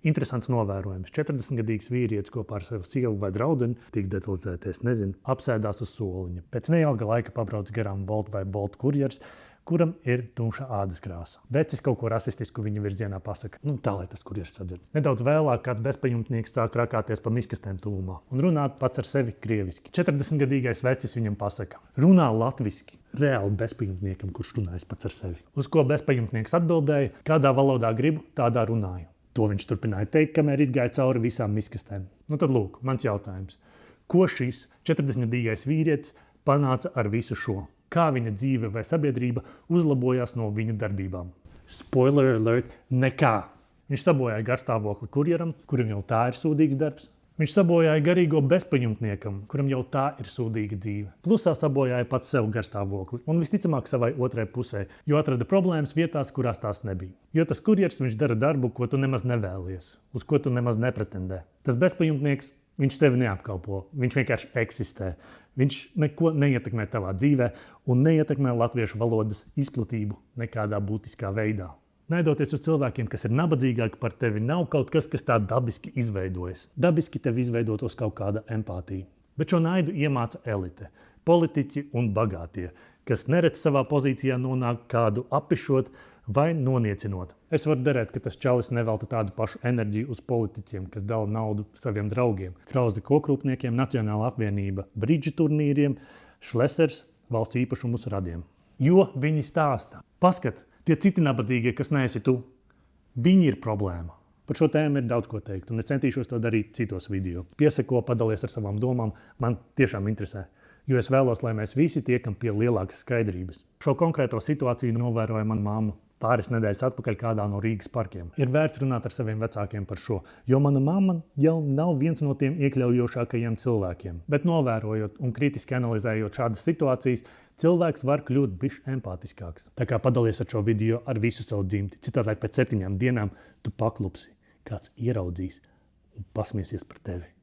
Interesants novērojums. 40-gadīgs vīrietis kopā ar savu sievu vai draudzeni, tik detalizēties nezinu, apsēdās uz soliņa. Pēc neilga laika pabrauc garām Bolt vai Bolt kurjers, kuram ir tumša ādas krāsa. Vecis kaut ko rasistisku viņa virzienā pasaka. Tā, lai tas kurjers sadzird. Nedaudz vēlāk kāds bezpajumtnieks sāk rakāties pa miskastēm tuvumā un runāt pats ar sevi krieviski. 40-gadīgais vecis viņam pasaka: runā latviski. Reāli bezpajumtniekam, kurš runājas pats ar sevi. Uz ko bezpajumtnieks atbildēja: kādā valodā gribu, tādā runāju. To viņš turpināja teikt, kamēr izgāja cauri visām miskastēm. Tad lūk, mans jautājums. Ko šis 40-gadīgais vīrietis panāca ar visu šo? Kā viņa dzīve vai sabiedrība uzlabojās no viņa darbībām? Spoiler alert, nekā. Viņš sabojāja garstāvokli kurjeram, kuram jau tā ir sūdīgs darbs. Viņš sabojāja garīgo bezpajumtniekam, kuram jau tā ir sūdīga dzīve. Plusā sabojāja pats sev garstāvokli un visticamāk savai otrai pusē, jo atrada problēmas vietās, kurās tās nebija. Jo tas kurjers, viņš dara darbu, ko tu nemaz nevēlies, uz ko tu nemaz nepretendē. Tas bezpajumtnieks, viņš tevi neapkalpo, viņš vienkārši eksistē. Viņš neko neietekmē tavā dzīvē un neietekmē latviešu valodas izplatību nekādā būtiskā veidā. Naidoties uz cilvēkiem, kas ir nabadzīgāki par tevi, nav kaut kas, kas tā dabiski izveidojas. Dabiski tev izveidotos kaut kāda empātija. Bet šo naidu iemāca elite, politiķi un bagātie, kas neredz savā pozīcijā nonāk kādu apišot vai noniecinot. Es varu derēt, ka tas čalis nevelta tādu pašu enerģiju uz politiķiem, kas dala naudu saviem draugiem. Krauze kokrūpniekiem, Nacionāla apvienība, bridžu turnīriem, Šlesers, valsts īpašumus radiem. Jo viņi stāsta. Paskat, tie citi nabadzīgie, kas neesi tu, viņi ir problēma. Par šo tēmu ir daudz ko teikt, un es centīšos to darīt citos video. Pieseko, padalies ar savām domām, man tiešām interesē. Jo es vēlos, lai mēs visi tiekam pie lielākas skaidrības. Šo konkrēto situāciju novēroja mana mamma pāris nedēļas atpakaļ kādā no Rīgas parkiem. Ir vērts runāt ar saviem vecākiem par šo, jo mana mamma jau nav viens no tiem iekļaujošākajiem cilvēkiem. Bet novērojot un kritiski analizējot šādas situācijas, cilvēks var kļūt bišķi empātiskāks. Tā kā padalies ar šo video ar visu savu dzimti. Citādi pēc 7 dienām tu paklupsi, kāds ieraudzīs un pasmiesies par tevi.